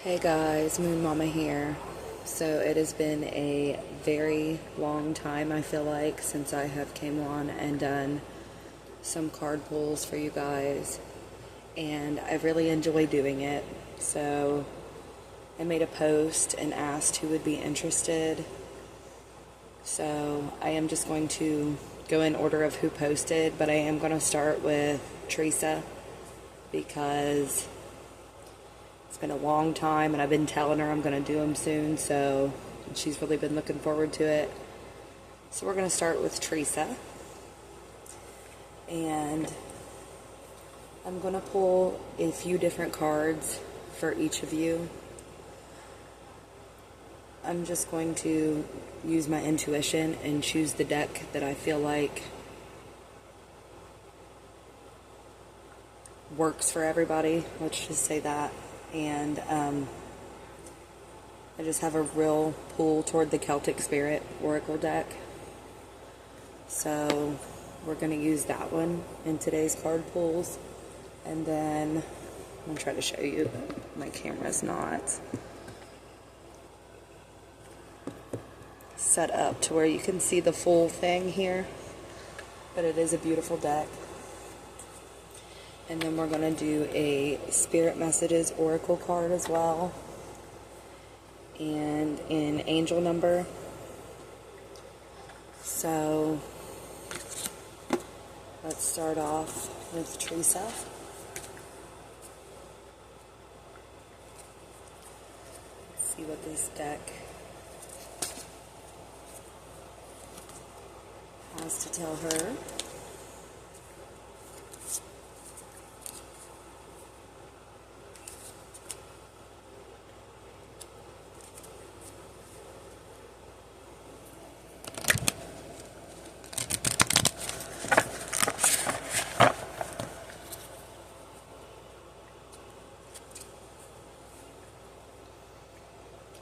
Hey guys, Moon Mama here. So it has been a very long time, I feel like, since I have came on and done some card pulls for you guys, and I really enjoy doing it. So I made a post and asked who would be interested. So I am just going to go in order of who posted, but I am going to start with Teresa because it's been a long time, and I've been telling her I'm going to do them soon, so she's really been looking forward to it. So we're going to start with Teresa, and I'm going to pull a few different cards for each of you. I'm just going to use my intuition and choose the deck that I feel like works for everybody. Let's just say that. And I just have a real pull toward the Celtic Spirit Oracle deck. So we're going to use that one in today's card pulls. And then I'm going to try to show you. My camera's not set up to where you can see the full thing here. But it is a beautiful deck. And then we're going to do a Spirit Messages Oracle card as well. And an angel number. So let's start off with Teresa. Let's see what this deck has to tell her.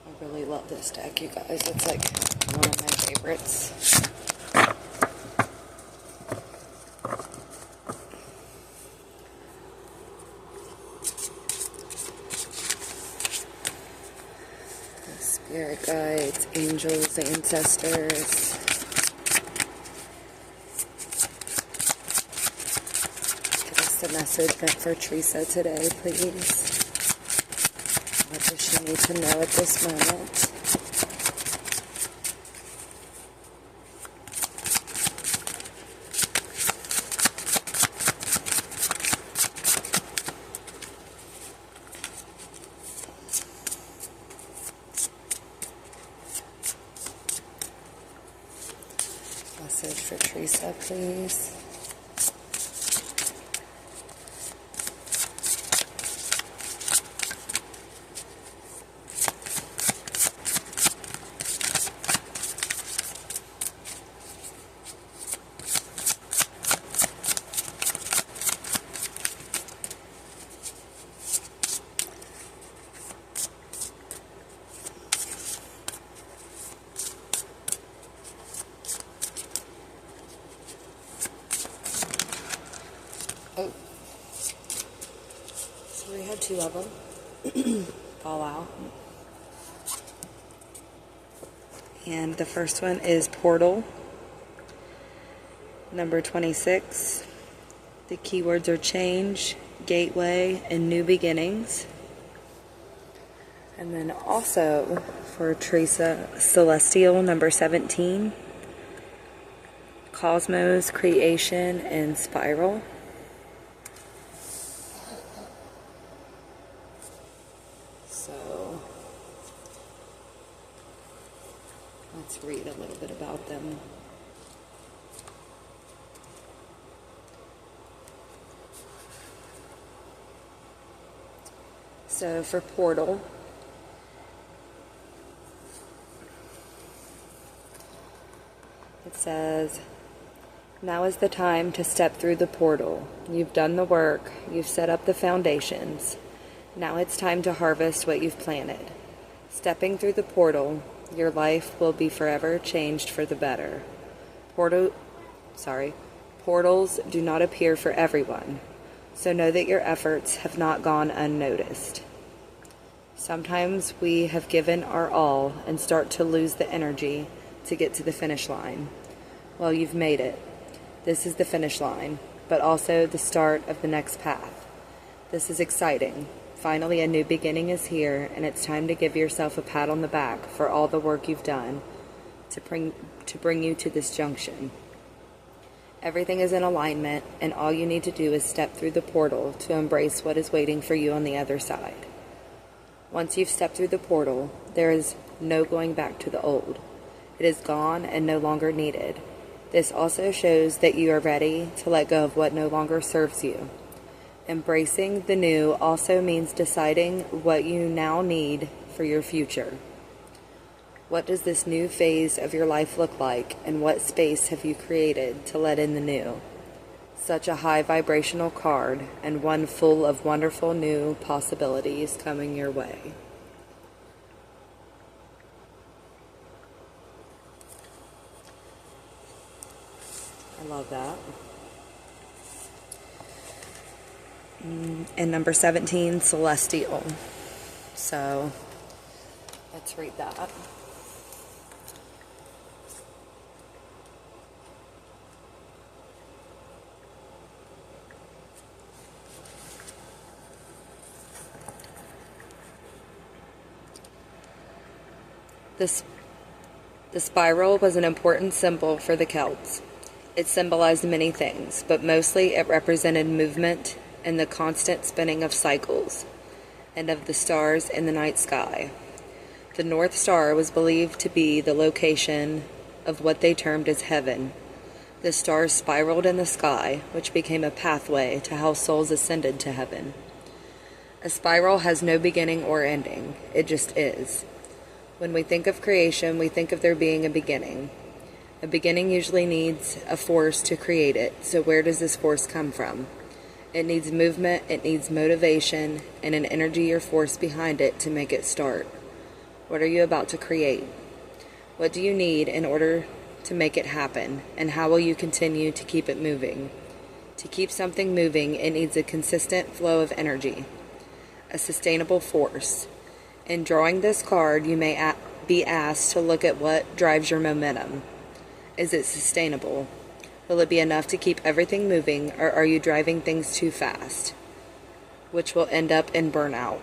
I really love this deck, you guys. It's like one of my favorites. Spirit guides, angels, ancestors. Give us the message meant for Teresa today, please. What does she need to know at this moment? Message for Teresa, please. Oh, so we had two of them fall out. And the first one is Portal, number 26. The keywords are change, gateway, and new beginnings. And then also for Teresa, Celestial, number 17. Cosmos, creation, and spiral. So let's read a little bit about them. So for Portal, it says, now is the time to step through the portal. You've done the work. You've set up the foundations. Now it's time to harvest what you've planted. Stepping through the portal, your life will be forever changed for the better. Portals do not appear for everyone, so know that your efforts have not gone unnoticed. Sometimes we have given our all and start to lose the energy to get to the finish line. Well, you've made it. This is the finish line, but also the start of the next path. This is exciting. Finally, a new beginning is here, and it's time to give yourself a pat on the back for all the work you've done to bring you to this junction. Everything is in alignment, and all you need to do is step through the portal to embrace what is waiting for you on the other side. Once you've stepped through the portal, there is no going back to the old. It is gone and no longer needed. This also shows that you are ready to let go of what no longer serves you. Embracing the new also means deciding what you now need for your future. What does this new phase of your life look like, and what space have you created to let in the new? Such a high vibrational card, and one full of wonderful new possibilities coming your way. I love that. And number 17, Celestial. So let's read that. The spiral was an important symbol for the Celts. It symbolized many things, but mostly it represented movement and the constant spinning of cycles and of the stars in the night sky. The North Star was believed to be the location of what they termed as heaven. The stars spiraled in the sky, which became a pathway to how souls ascended to heaven. A spiral has no beginning or ending. It just is. When we think of creation, we think of there being a beginning. A beginning usually needs a force to create it, so where does this force come from? It needs movement, it needs motivation, and an energy or force behind it to make it start. What are you about to create? What do you need in order to make it happen, and how will you continue to keep it moving? To keep something moving, it needs a consistent flow of energy, a sustainable force. In drawing this card, you may be asked to look at what drives your momentum. Is it sustainable? Will it be enough to keep everything moving, or are you driving things too fast, which will end up in burnout?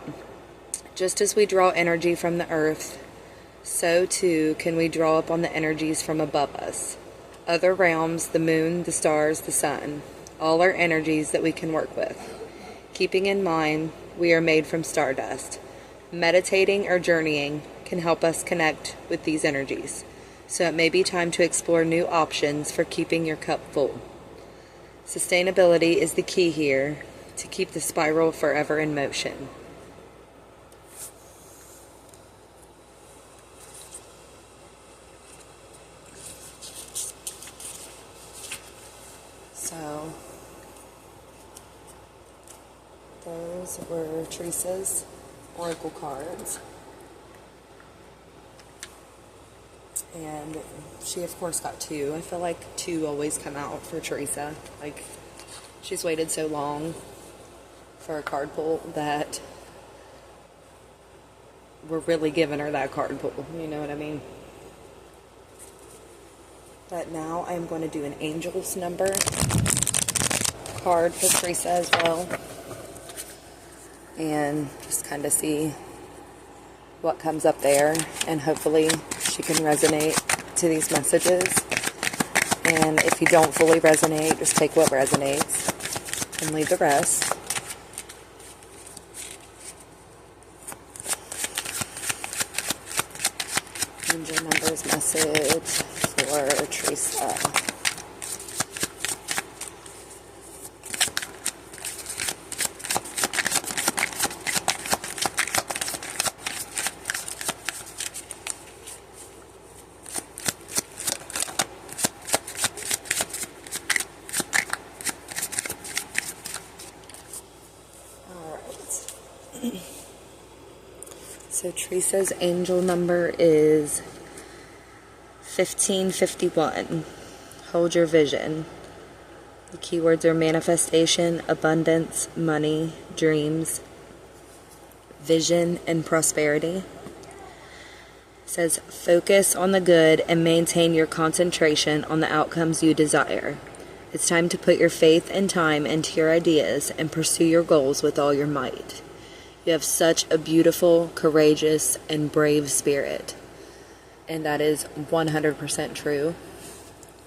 Just as we draw energy from the earth, so too can we draw upon the energies from above us. Other realms, the moon, the stars, the sun, all are energies that we can work with. Keeping in mind, we are made from stardust. Meditating or journeying can help us connect with these energies, so it may be time to explore new options for keeping your cup full. Sustainability is the key here to keep the spiral forever in motion. So those were Teresa's oracle cards, and she of course got two. I feel like two always come out for Teresa. Like, she's waited so long for a card pull that we're really giving her that card pull, you know what I mean? But now I'm going to do an angel's number card for Teresa as well, and just kind of see what comes up there, and hopefully she can resonate to these messages. And if you don't fully resonate, just take what resonates and leave the rest. Angel numbers message for Teresa. So Teresa's angel number is 1551. Hold your vision. The keywords are manifestation, abundance, money, dreams, vision, and prosperity. It says, focus on the good and maintain your concentration on the outcomes you desire. It's time to put your faith and time into your ideas and pursue your goals with all your might. You have such a beautiful, courageous, and brave spirit. And that is 100% true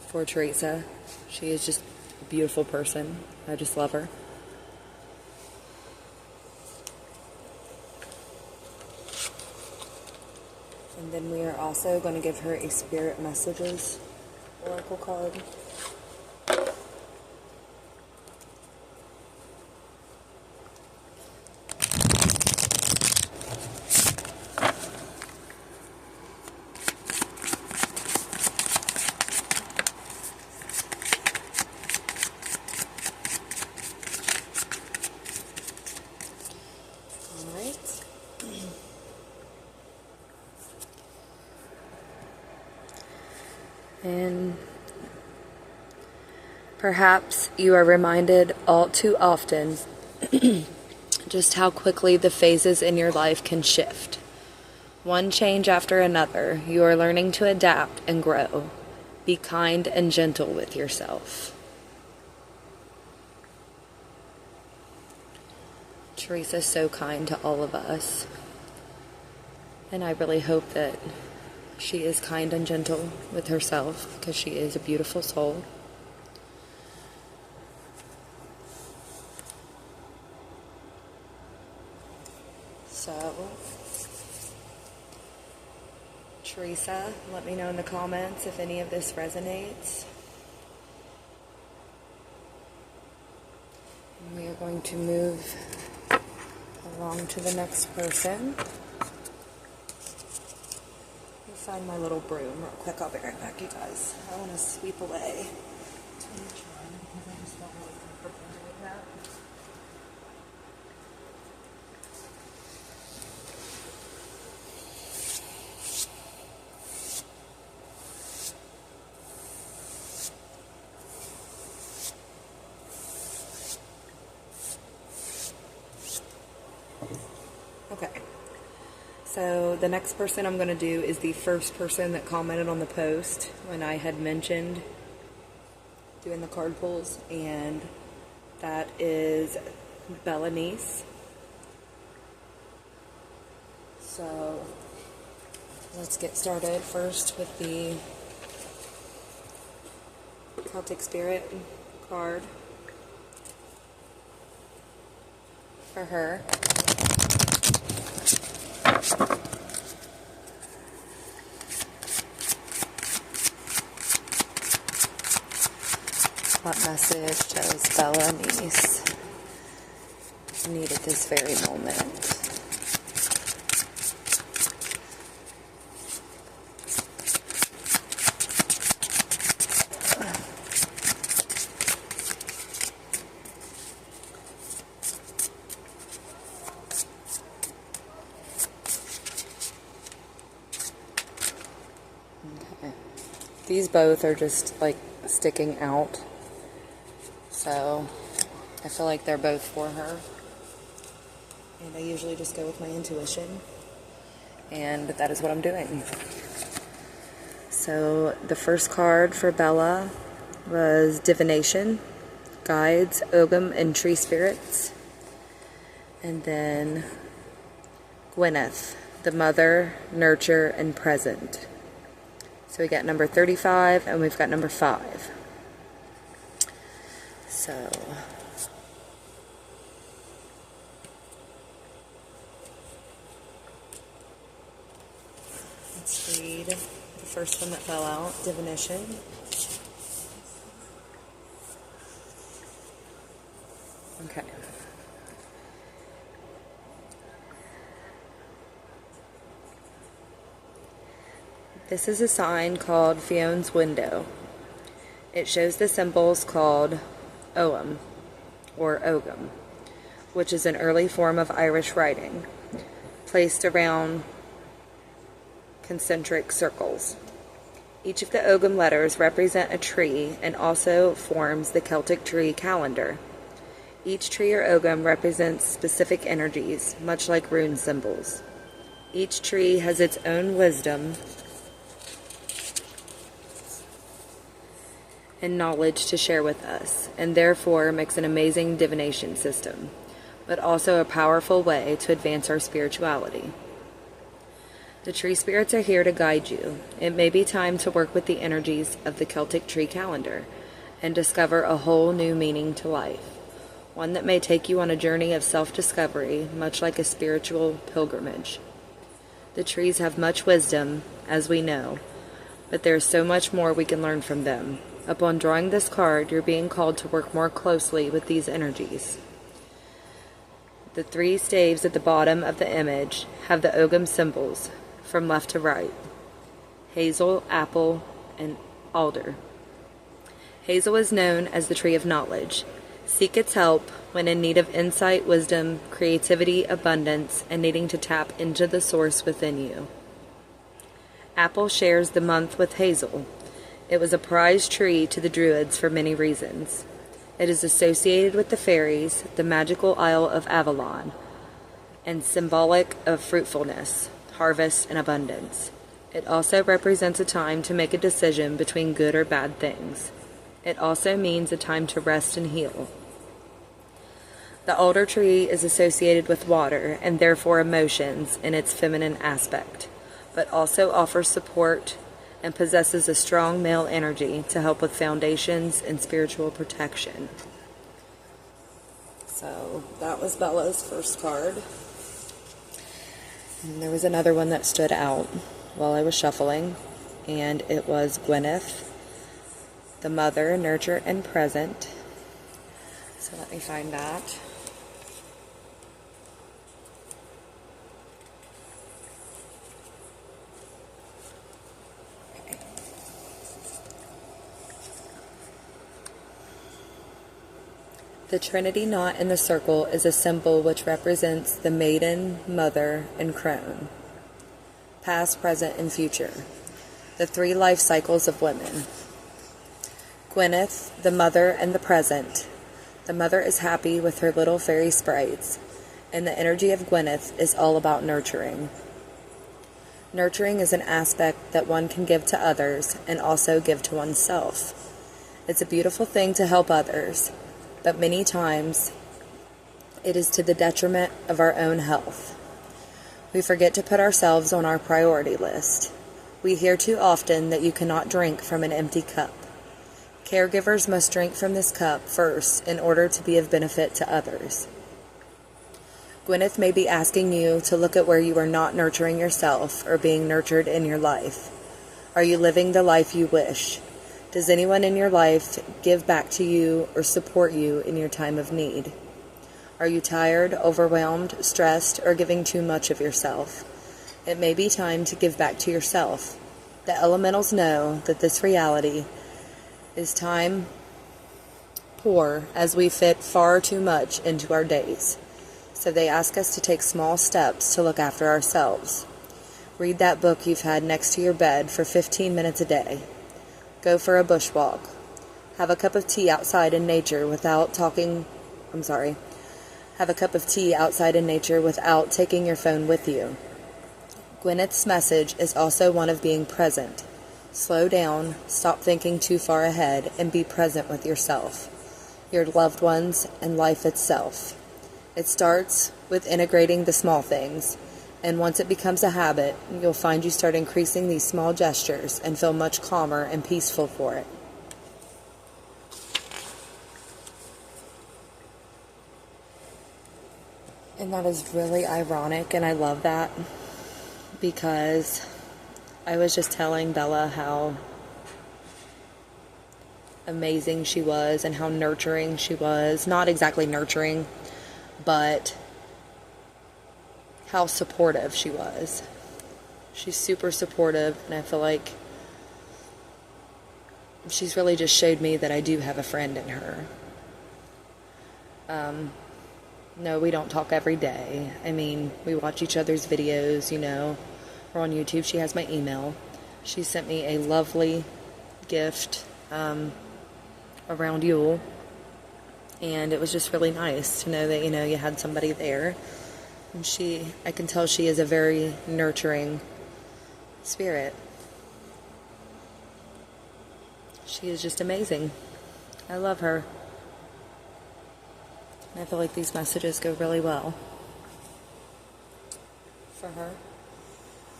for Teresa. She is just a beautiful person. I just love her. And then we are also going to give her a Spirit Messages Oracle card. And perhaps you are reminded all too often just how quickly the phases in your life can shift. One change after another, you are learning to adapt and grow. Be kind and gentle with yourself. Teresa's so kind to all of us. And I really hope that she is kind and gentle with herself, because she is a beautiful soul. So, Teresa, let me know in the comments if any of this resonates. And we are going to move along to the next person. Find my little broom real quick. I'll be right back, you guys. I want to sweep away. Okay. So the next person I'm going to do is the first person that commented on the post when I had mentioned doing the card pulls, and that is Belanice. So let's get started first with the Celtic Spirit card for her. What message does Belanice need at this very moment? Okay. These both are just like sticking out. So I feel like they're both for her. And I usually just go with my intuition. And that is what I'm doing. So the first card for Bella was Divination, Guides, Ogham, and Tree Spirits. And then Gwyneth, the Mother, Nurture, and Present. So we got number 35 and we've got number 5. So let's read the first one that fell out, Divination. Okay. This is a sign called Fion's Window. It shows the symbols called Ogham, or Ogham, which is an early form of Irish writing, placed around concentric circles. Each of the Ogham letters represent a tree and also forms the Celtic tree calendar. Each tree or ogam represents specific energies, much like rune symbols. Each tree has its own wisdom and knowledge to share with us, and therefore makes an amazing divination system, but also a powerful way to advance our spirituality. The tree spirits are here to guide you. It may be time to work with the energies of the Celtic tree calendar and discover a whole new meaning to life, one that may take you on a journey of self-discovery, much like a spiritual pilgrimage. The trees have much wisdom, as we know, but there is so much more we can learn from them. Upon drawing this card, you're being called to work more closely with these energies. The 3 staves at the bottom of the image have the ogam symbols from left to right: hazel, apple, and alder. Hazel is known as the tree of knowledge. Seek its help when in need of insight, wisdom, creativity, abundance, and needing to tap into the source within you. Apple shares the month with hazel. It was a prized tree to the Druids for many reasons. It is associated with the fairies, the magical Isle of Avalon, and symbolic of fruitfulness, harvest, and abundance. It also represents a time to make a decision between good or bad things. It also means a time to rest and heal. The alder tree is associated with water and therefore emotions in its feminine aspect, but also offers support and possesses a strong male energy to help with foundations and spiritual protection. So that was Bella's first card. And there was another one that stood out while I was shuffling, and it was Gwyneth, the mother, nurture, and present. So let me find that. The Trinity knot in the circle is a symbol which represents the maiden, mother, and crone, past, present, and future, the 3 life cycles of women. Gwyneth, the mother and the present. The mother is happy with her little fairy sprites, and the energy of Gwyneth is all about nurturing. Nurturing is an aspect that one can give to others and also give to oneself. It's a beautiful thing to help others, but many times it is to the detriment of our own health. We forget to put ourselves on our priority list. We hear too often that you cannot drink from an empty cup. Caregivers must drink from this cup first in order to be of benefit to others. Gwyneth may be asking you to look at where you are not nurturing yourself or being nurtured in your life. Are you living the life you wish? Does anyone in your life give back to you or support you in your time of need? Are you tired, overwhelmed, stressed, or giving too much of yourself? It may be time to give back to yourself. The elementals know that this reality is time poor as we fit far too much into our days. So they ask us to take small steps to look after ourselves. Read that book you've had next to your bed for 15 minutes a day. Go for a bushwalk. Have a cup of tea outside in nature without taking your phone with you. Gwyneth's message is also one of being present. Slow down, stop thinking too far ahead, and be present with yourself, your loved ones, and life itself. It starts with integrating the small things, and once it becomes a habit, you'll find you start increasing these small gestures and feel much calmer and peaceful for it. And that is really ironic, and I love that, because I was just telling Bella how amazing she was and how nurturing she was. Not exactly nurturing, but how supportive she was. She's super supportive, and I feel like she's really just showed me that I do have a friend in her. No, we don't talk every day. I mean, we watch each other's videos, We're on YouTube. She has my email. She sent me a lovely gift around Yule, And it was just really nice to know that, you know, you had somebody there. And I can tell she is a very nurturing spirit. She is just amazing. I love her. And I feel like these messages go really well for her.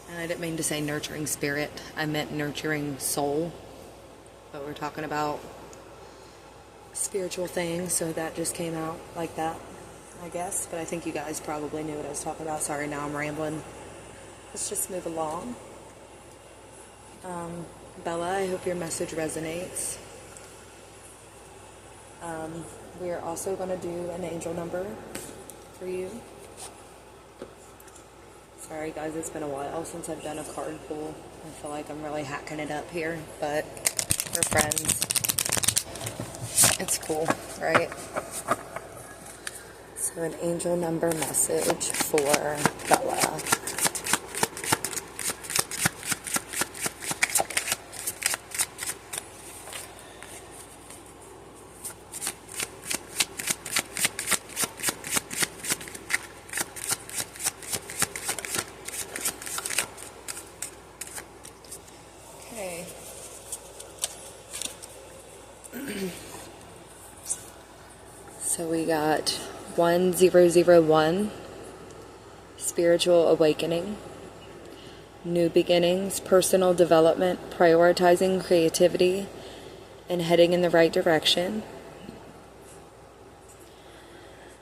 And I didn't mean to say nurturing spirit. I meant nurturing soul. But we're talking about spiritual things, so that just came out like that, I guess. But I think you guys probably knew what I was talking about. Sorry, now I'm rambling. Let's just move along. Bella, I hope your message resonates. We are also going to do an angel number for you. Sorry guys, it's been a while since I've done a card pull. I feel like I'm really hacking it up here, but we're friends. It's cool, right? So an angel number message for Bella. Okay. So we got 1001, spiritual awakening, new beginnings, personal development, prioritizing creativity, and heading in the right direction.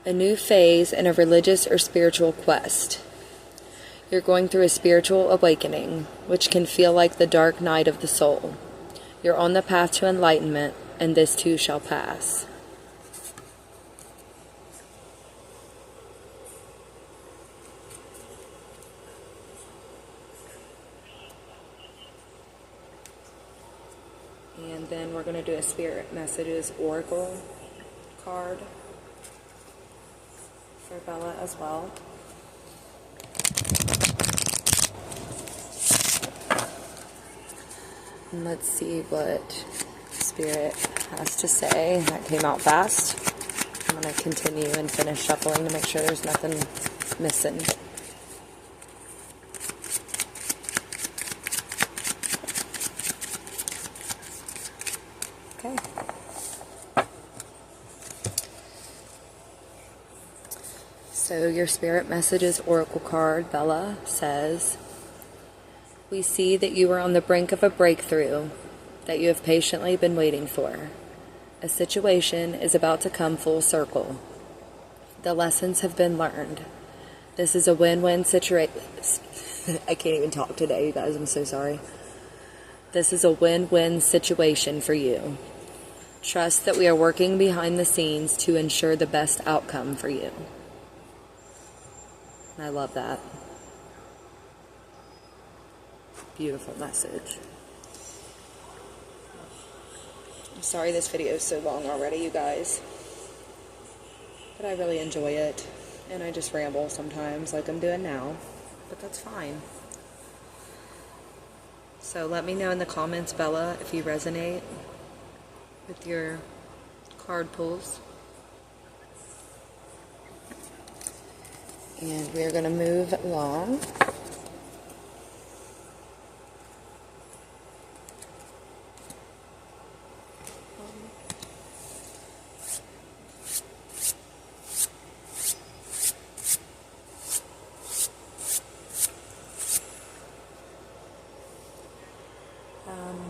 A new phase in a religious or spiritual quest. You're going through a spiritual awakening, which can feel like the dark night of the soul. You're on the path to enlightenment, and this too shall pass. And then we're going to do a Spirit Messages Oracle card for Bella as well. And let's see what Spirit has to say. That came out fast. I'm going to continue and finish shuffling to make sure there's nothing missing. Okay. So your Spirit Messages Oracle card, Bella, says, we see that you are on the brink of a breakthrough that you have patiently been waiting for. A situation is about to come full circle. The lessons have been learned. This is a win-win situation. I can't even talk today, you guys. I'm so sorry. This is a win-win situation for you. Trust that we are working behind the scenes to ensure the best outcome for you. I love that. Beautiful message. I'm sorry this video is so long already, you guys. But I really enjoy it. And I just ramble sometimes like I'm doing now. But that's fine. So let me know in the comments, Bella, if you resonate with your card pulls. And we're going to move along.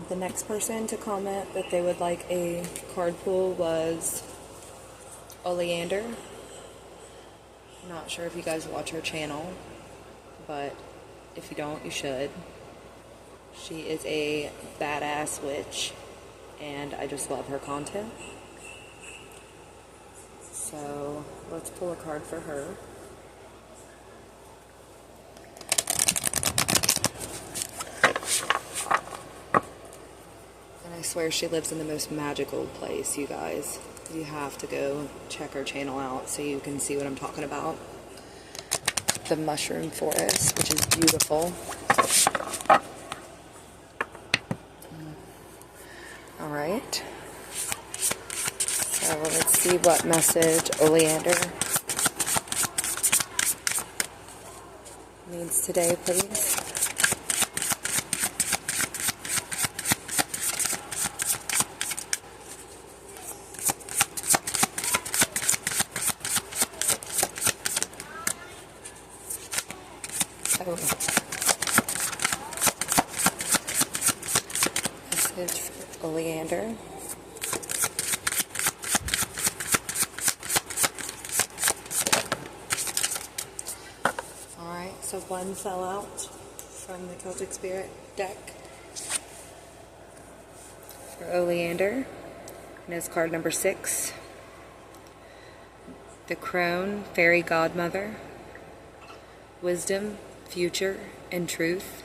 The next person to comment that they would like a card pull was Oleander. Not sure if you guys watch her channel, but if you don't, you should. She is a badass witch, and I just love her content. So let's pull a card for her. I swear she lives in the most magical place, you guys. You have to go check her channel out so you can see what I'm talking about. The Mushroom Forest, which is beautiful. Alright. So let's see what message Oleander needs today, please. Oh. Message for Oleander. So one fell out from the Celtic Spirit deck for Oleander, and it's card number 6. The Crone, Fairy Godmother, Wisdom, Future, and Truth.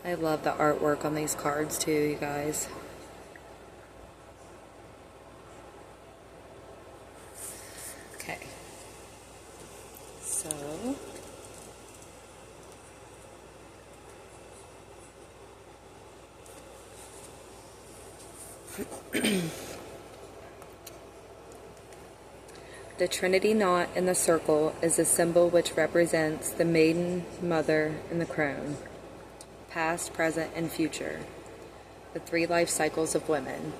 I love the artwork on these cards too, you guys. Okay. So, the Trinity knot in the circle is a symbol which represents the maiden, mother, and the crone, past, present, and future, the 3 life cycles of women.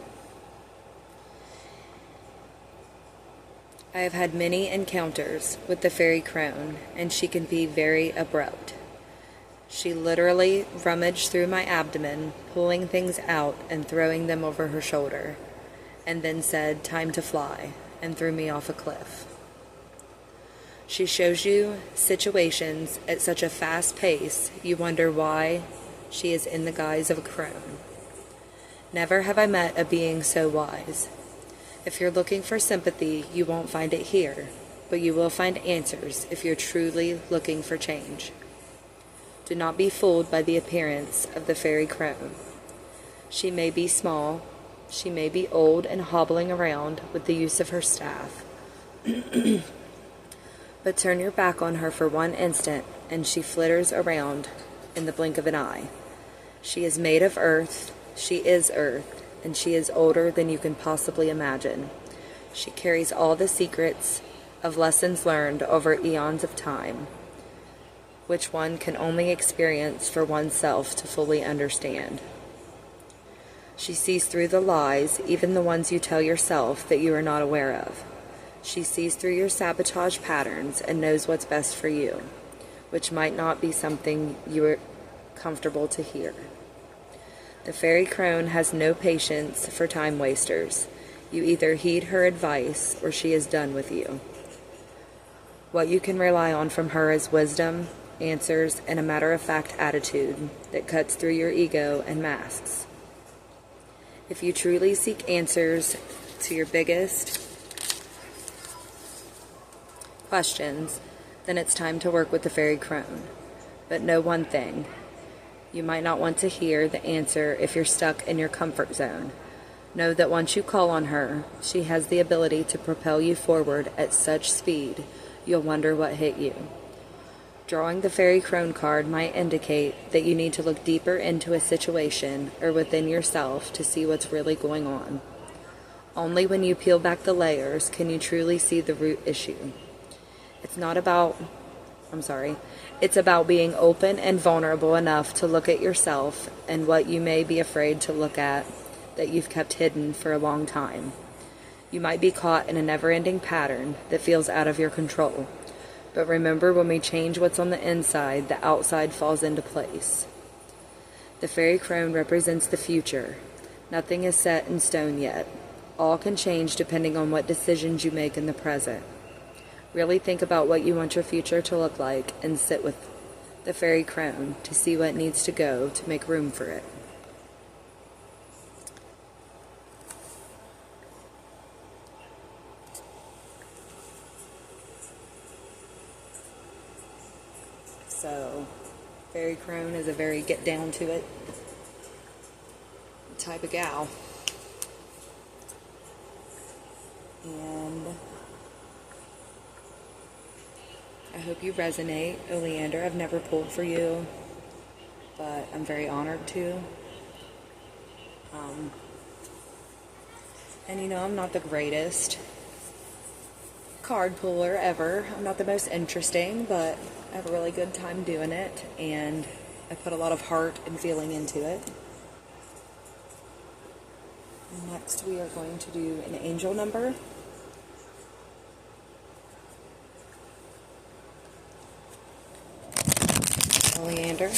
I have had many encounters with the fairy crone, and she can be very abrupt. She literally rummaged through my abdomen, pulling things out and throwing them over her shoulder, and then said, "Time to fly," and threw me off a cliff. She shows you situations at such a fast pace, you wonder why she is in the guise of a crone. Never have I met a being so wise. If you're looking for sympathy, you won't find it here, but you will find answers if you're truly looking for change. Do not be fooled by the appearance of the fairy crone. She may be small, she may be old and hobbling around with the use of her staff, but turn your back on her for one instant and she flitters around in the blink of an eye. She is made of earth, she is earth, and she is older than you can possibly imagine. She carries all the secrets of lessons learned over eons of time, which one can only experience for oneself to fully understand. She sees through the lies, even the ones you tell yourself that you are not aware of. She sees through your sabotage patterns and knows what's best for you, which might not be something you are comfortable to hear. The fairy crone has no patience for time wasters. You either heed her advice or she is done with you. What you can rely on from her is wisdom, answers, and a matter-of-fact attitude that cuts through your ego and masks. If you truly seek answers to your biggest questions, then it's time to work with the fairy crone. But know one thing. You might not want to hear the answer if you're stuck in your comfort zone. Know that once you call on her, she has the ability to propel you forward at such speed, you'll wonder what hit you. Drawing the fairy crone card might indicate that you need to look deeper into a situation or within yourself to see what's really going on. Only when you peel back the layers can you truly see the root issue. It's about being open and vulnerable enough to look at yourself and what you may be afraid to look at that you've kept hidden for a long time. You might be caught in a never-ending pattern that feels out of your control. But remember, when we change what's on the inside, the outside falls into place. The fairy crone represents the future. Nothing is set in stone yet. All can change depending on what decisions you make in the present. Really think about what you want your future to look like and sit with the fairy crone to see what needs to go to make room for it. So, fairy crone is a very get down to it type of gal. And I hope you resonate, Oleander. I've never pulled for you, but I'm very honored to. And you know, I'm not the greatest card puller ever. I'm not the most interesting, but I have a really good time doing it, and I put a lot of heart and feeling into it. Next, we are going to do an angel number. Oleander.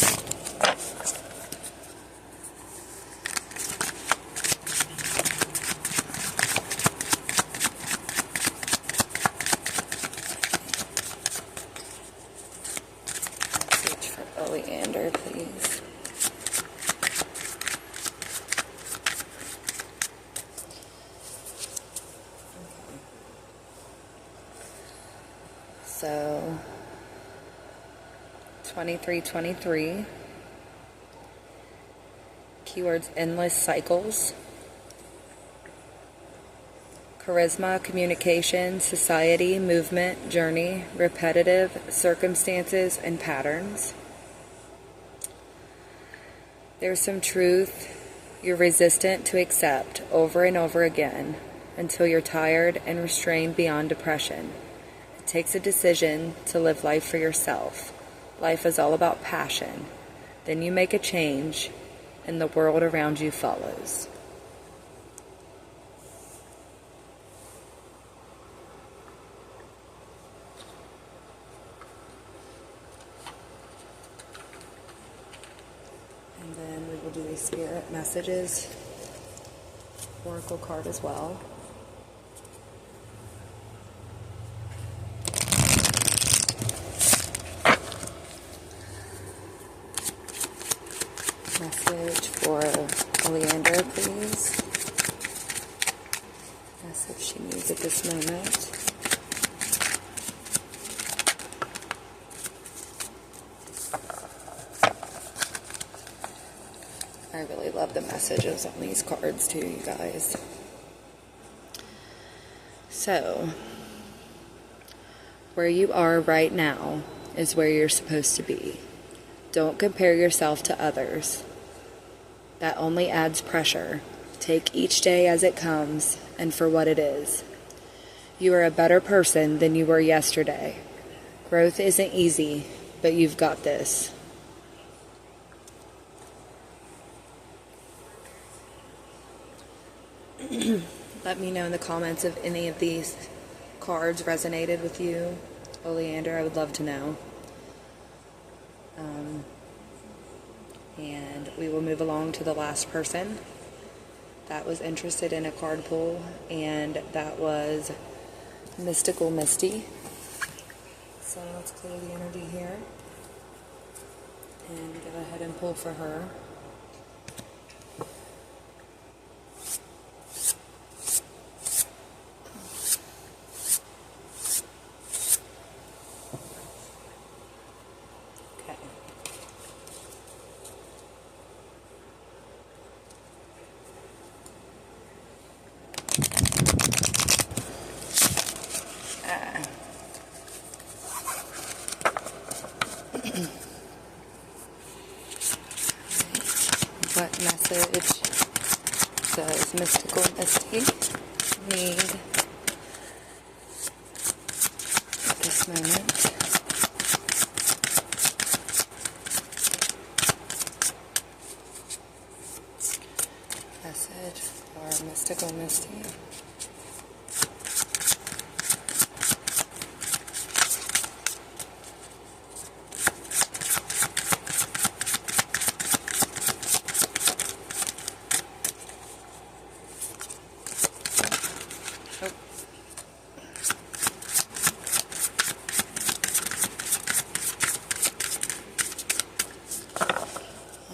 Message for Oleander, please. So 2323. Keywords: endless cycles, charisma, communication, society, movement, journey, repetitive, circumstances, and patterns. There's some truth you're resistant to accept over and over again until you're tired and restrained beyond depression. It takes a decision to live life for yourself. Life is all about passion. Then you make a change, and the world around you follows. And then we will do a Spirit Messages Oracle card as well. Message for Oleander, please. Message she needs at this moment. I really love the messages on these cards too, you guys. So, where you are right now is where you're supposed to be. Don't compare yourself to others. That only adds pressure. Take each day as it comes and for what it is. You are a better person than you were yesterday. Growth isn't easy, but you've got this. Let me know in the comments if any of these cards resonated with you, Oleander. I would love to know. And we will move along to the last person that was interested in a card pull, and that was Mystical Misty. So let's clear the energy here and go ahead and pull for her. What message does Mystical Misty need at this moment? Message for Mystical Misty.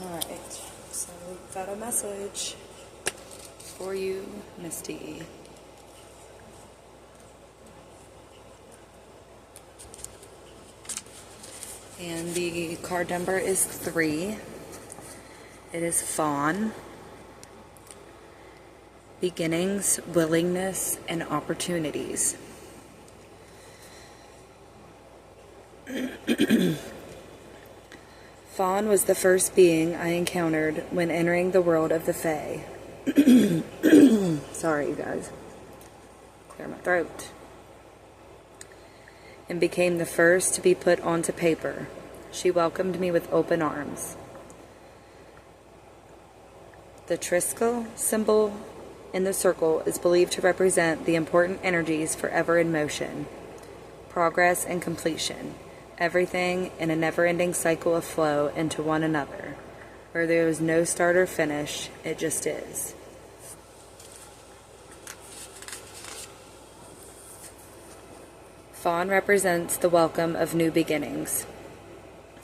Alright, so we've got a message for you, Misty. And the card number is 3. It is Fawn. Beginnings, willingness, and opportunities. Fawn was the first being I encountered when entering the world of the Fae. Sorry, you guys. Clear my throat. And became the first to be put onto paper. She welcomed me with open arms. The Triskele symbol in the circle is believed to represent the important energies forever in motion, progress and completion, everything in a never-ending cycle of flow into one another, where there is no start or finish, it just is. Fawn represents the welcome of new beginnings,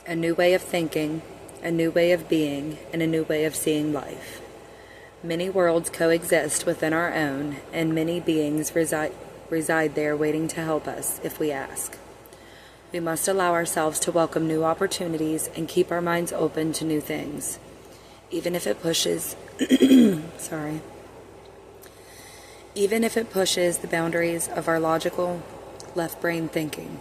a new way of thinking, a new way of being, and a new way of seeing life. Many worlds coexist within our own, and many beings reside there waiting to help us if we ask. We must allow ourselves to welcome new opportunities and keep our minds open to new things, even if it pushes even if it pushes the boundaries of our logical left brain thinking.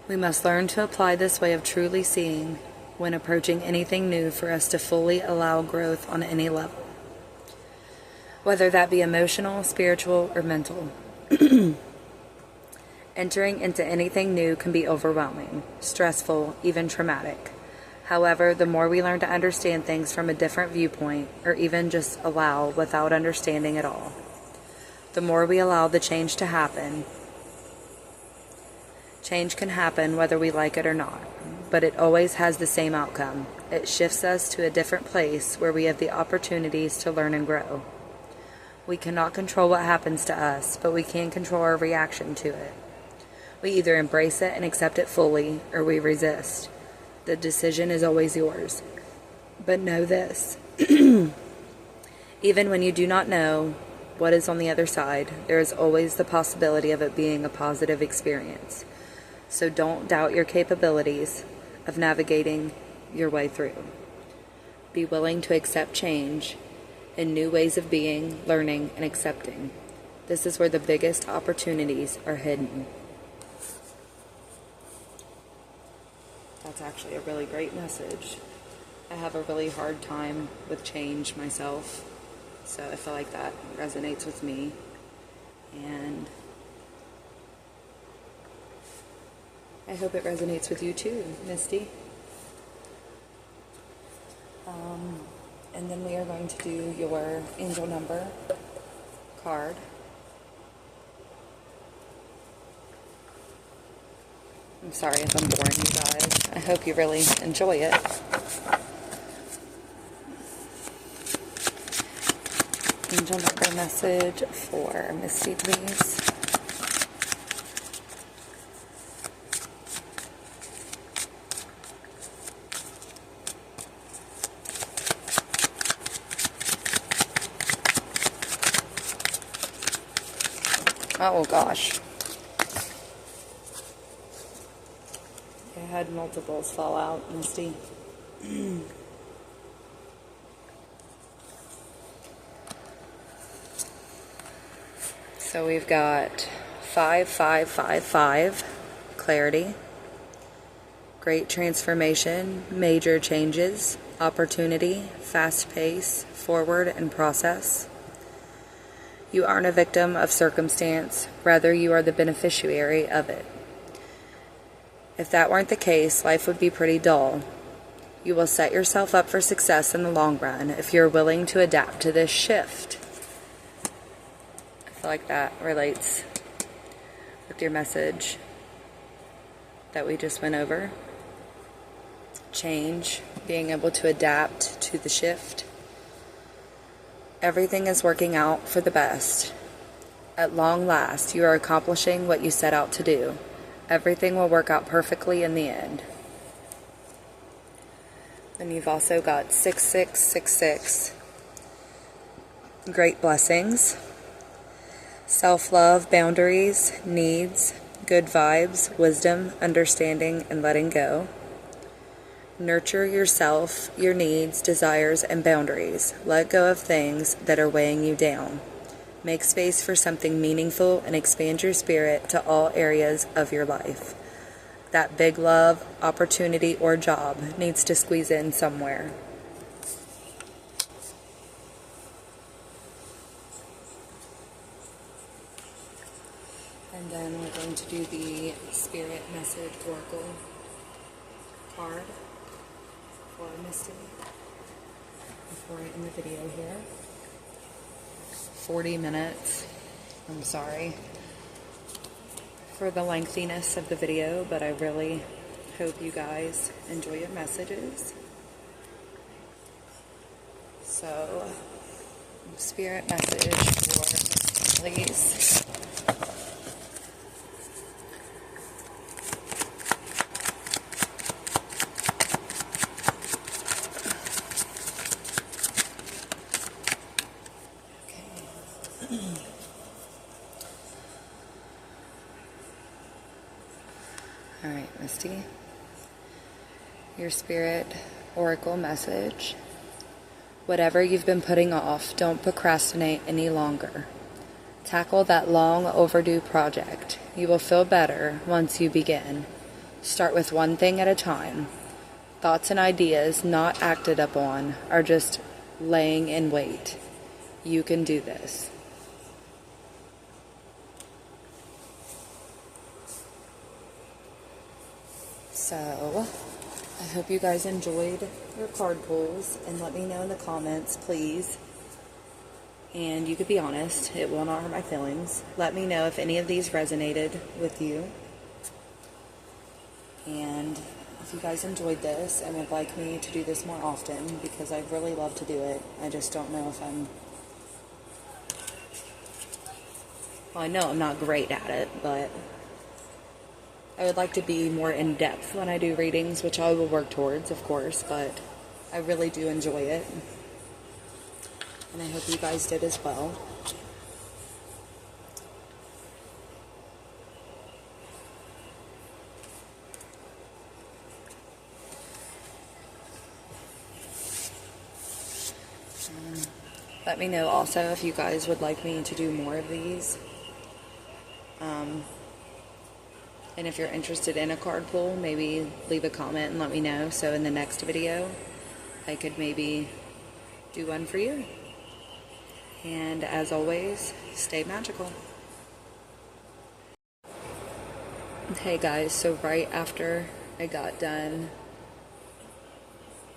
We must learn to apply this way of truly seeing when approaching anything new for us to fully allow growth on any level, whether that be emotional, spiritual, or mental. Entering into anything new can be overwhelming, stressful, even traumatic. However, the more we learn to understand things from a different viewpoint, or even just allow without understanding at all, the more we allow the change to happen. Change can happen whether we like it or not, but it always has the same outcome. It shifts us to a different place where we have the opportunities to learn and grow. We cannot control what happens to us, but we can control our reaction to it. We either embrace it and accept it fully, or we resist. The decision is always yours. But know this. Even when you do not know what is on the other side, there is always the possibility of it being a positive experience. So don't doubt your capabilities of navigating your way through. Be willing to accept change and new ways of being, learning, and accepting. This is where the biggest opportunities are hidden. That's actually a really great message. I have a really hard time with change myself, so I feel like that resonates with me. And I hope it resonates with you too, Misty. And then we are going to do your angel number card. I'm sorry if I'm boring you guys. I hope you really enjoy it. Angel number message for Misty, please. Oh gosh. I had multiples fall out, Misty. So we've got 5555, clarity, great transformation, major changes, opportunity, fast pace, forward and process. You aren't a victim of circumstance, rather you are the beneficiary of it. If that weren't the case, life would be pretty dull. You will set yourself up for success in the long run if you're willing to adapt to this shift. I feel like that relates with your message that we just went over. Change, being able to adapt to the shift. Everything is working out for the best. At long last, you are accomplishing what you set out to do. Everything will work out perfectly in the end. And you've also got 6666. Great blessings. Self-love, boundaries, needs, good vibes, wisdom, understanding, and letting go. Nurture yourself, your needs, desires, and boundaries. Let go of things that are weighing you down. Make space for something meaningful and expand your spirit to all areas of your life. That big love, opportunity, or job needs to squeeze in somewhere. then we're going to do the Spirit Message Oracle card for Misty before I end the video here. 40 minutes. I'm sorry for the lengthiness of the video, but I really hope you guys enjoy your messages. So, Spirit message for Misty, please. Alright, Misty. Your Spirit Oracle message. Whatever you've been putting off, don't procrastinate any longer. Tackle that long overdue project. You will feel better once you begin. Start with one thing at a time. Thoughts and ideas not acted upon are just laying in wait. You can do this. So, I hope you guys enjoyed your card pulls, and let me know in the comments, please. And you could be honest, it will not hurt my feelings. Let me know if any of these resonated with you. And if you guys enjoyed this and would like me to do this more often, because I'd really love to do it. I just don't know if well, I know I'm not great at it, but I would like to be more in-depth when I do readings, which I will work towards, of course, but I really do enjoy it. And I hope you guys did as well. Let me know also if you guys would like me to do more of these. And if you're interested in a card pull, maybe leave a comment and let me know. So in the next video, I could maybe do one for you. And as always, stay magical. Hey guys, so right after I got done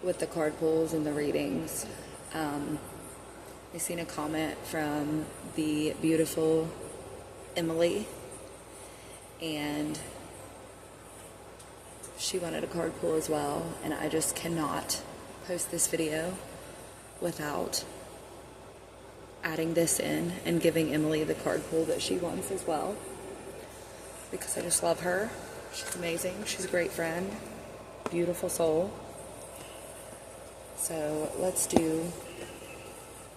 with the card pulls and the readings, I seen a comment from the beautiful Emily, and she wanted a card pull as well, and I just cannot post this video without adding this in and giving Emily the card pull that she wants as well, because I just love her. She's amazing. She's a great friend, beautiful soul. So let's do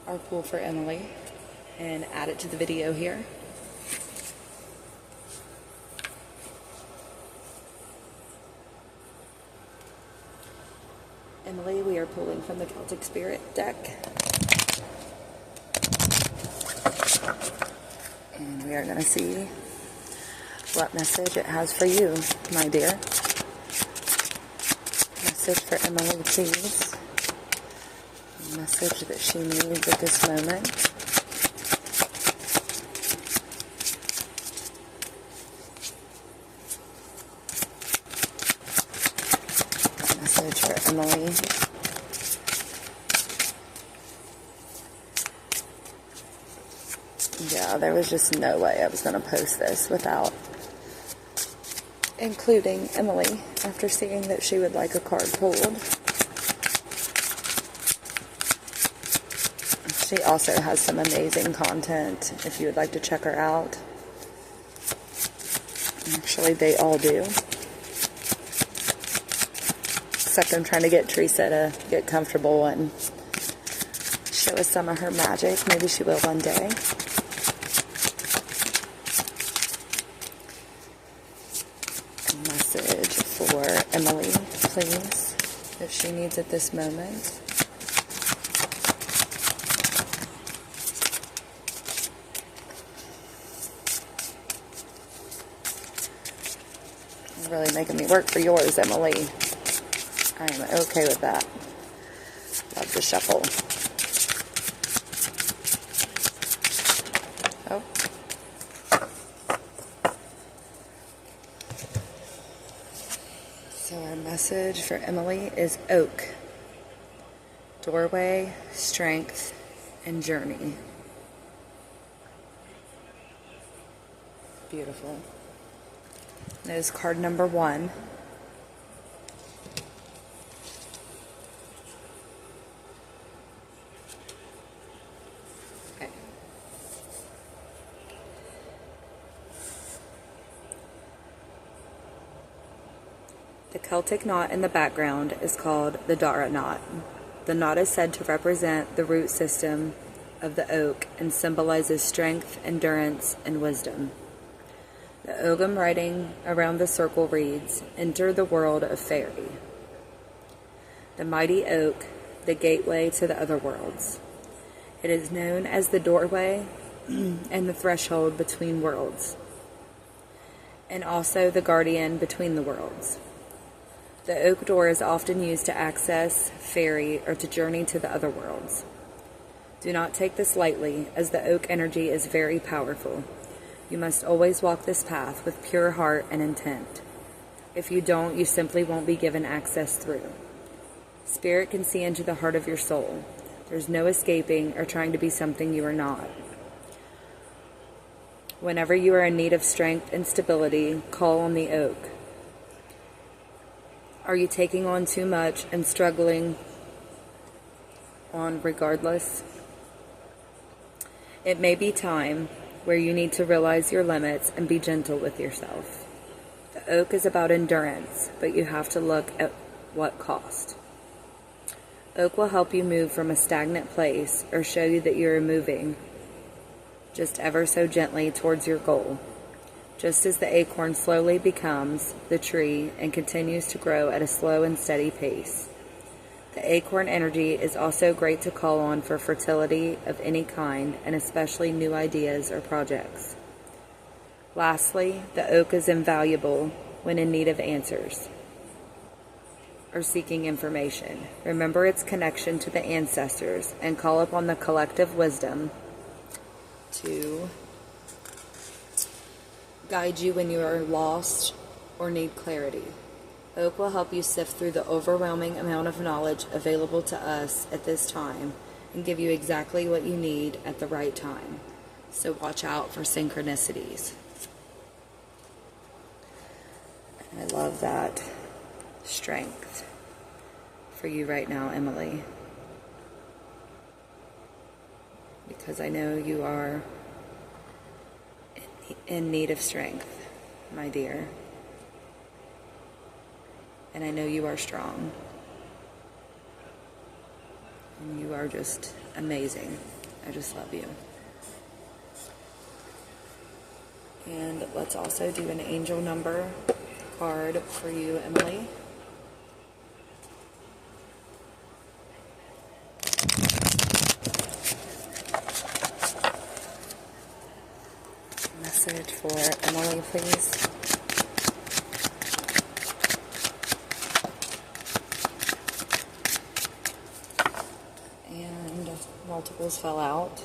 our pull for Emily and add it to the video here. Emily, we are pulling from the Celtic Spirit deck. And we are going to see what message it has for you, my dear. Message for Emily, please. Message that she needs at this moment. Message for Emily. Yeah, there was just no way I was going to post this without including Emily after seeing that she would like a card pulled. She also has some amazing content if you would like to check her out. Actually, they all do. Except I'm trying to get Teresa to get comfortable and show us some of her magic. Maybe she will one day. A message for Emily, please, if she needs at this moment. Really making me work for yours, Emily. I am okay with that. Love the shuffle. Oh. Message for Emily is oak. Doorway, strength, and journey. Beautiful. That is card number 1. Okay. The Celtic knot in the background is called the Dara knot. The knot is said to represent the root system of the oak and symbolizes strength, endurance, and wisdom. The Ogham writing around the circle reads, "Enter the world of fairy." The mighty oak, the gateway to the other worlds. It is known as the doorway and the threshold between worlds, and also the guardian between the worlds. The oak door is often used to access, ferry, or to journey to the other worlds. Do not take this lightly, as the oak energy is very powerful. You must always walk this path with pure heart and intent. If you don't, you simply won't be given access through. Spirit can see into the heart of your soul. There's no escaping or trying to be something you are not. Whenever you are in need of strength and stability, call on the oak. Are you taking on too much and struggling on regardless? It may be time where you need to realize your limits and be gentle with yourself. The oak is about endurance, but you have to look at what cost. Oak will help you move from a stagnant place or show you that you are moving just ever so gently towards your goal. Just as the acorn slowly becomes the tree and continues to grow at a slow and steady pace. The acorn energy is also great to call on for fertility of any kind, and especially new ideas or projects. Lastly, the oak is invaluable when in need of answers or seeking information. Remember its connection to the ancestors and call upon the collective wisdom to guide you when you are lost or need clarity. Oak will help you sift through the overwhelming amount of knowledge available to us at this time and give you exactly what you need at the right time. So watch out for synchronicities. I love that strength for you right now, Emily, because I know you are in need of strength, my dear. And I know you are strong. And you are just amazing. I just love you. And let's also do an angel number card for you, Emily. Message for Emily, please. And multiples fell out.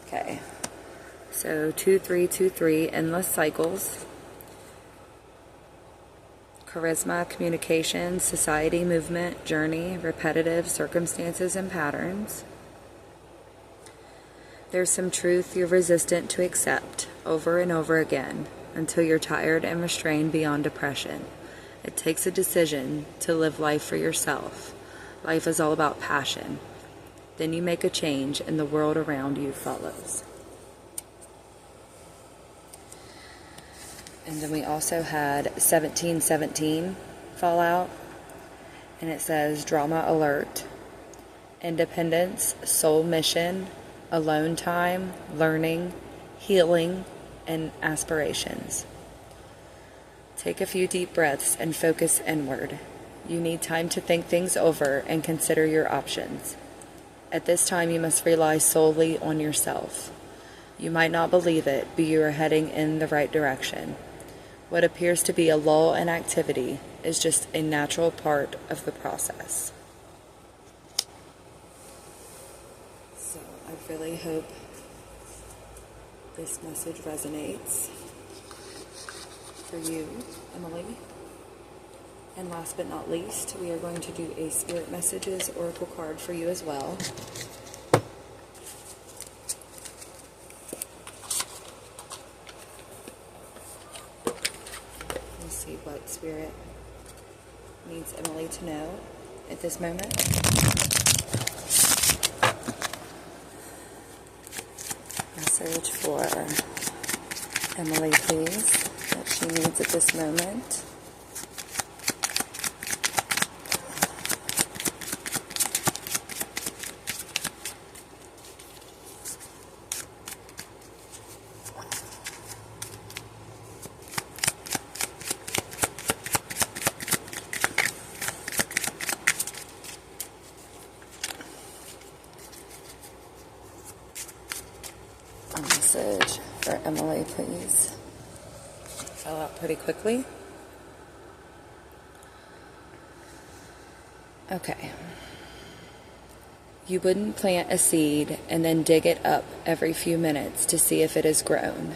Okay. So 2323, endless cycles. Charisma, communication, society, movement, journey, repetitive circumstances and patterns. There's some truth you're resistant to accept over and over again until you're tired and restrained beyond depression. It takes a decision to live life for yourself. Life is all about passion. Then you make a change and the world around you follows. And then we also had 1717 fall out. And it says drama alert, independence, soul mission, alone time, learning, healing, and aspirations. Take a few deep breaths and focus inward. You need time to think things over and consider your options. At this time, you must rely solely on yourself. You might not believe it, but you are heading in the right direction. What appears to be a lull in activity is just a natural part of the process. So I really hope this message resonates. for you, Emily. And last but not least, we are going to do a Spirit Messages Oracle card for you as well. Let's see what Spirit needs Emily to know at this moment. Message for Emily, please, that she needs at this moment. A message for Emily, please. Fell out pretty quickly. Okay. You wouldn't plant a seed and then dig it up every few minutes to see if it has grown.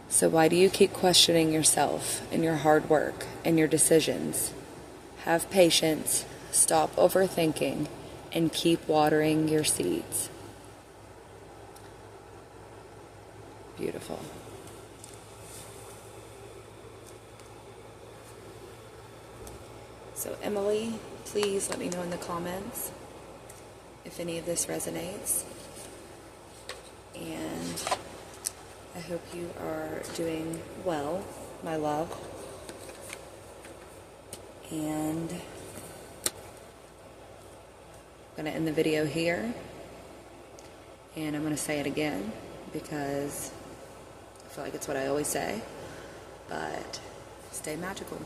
So why do you keep questioning yourself and your hard work and your decisions? Have patience, stop overthinking, and keep watering your seeds. Beautiful. So Emily, please let me know in the comments if any of this resonates. And I hope you are doing well, my love. And I'm going to end the video here. And I'm going to say it again because I feel like it's what I always say. But stay magical.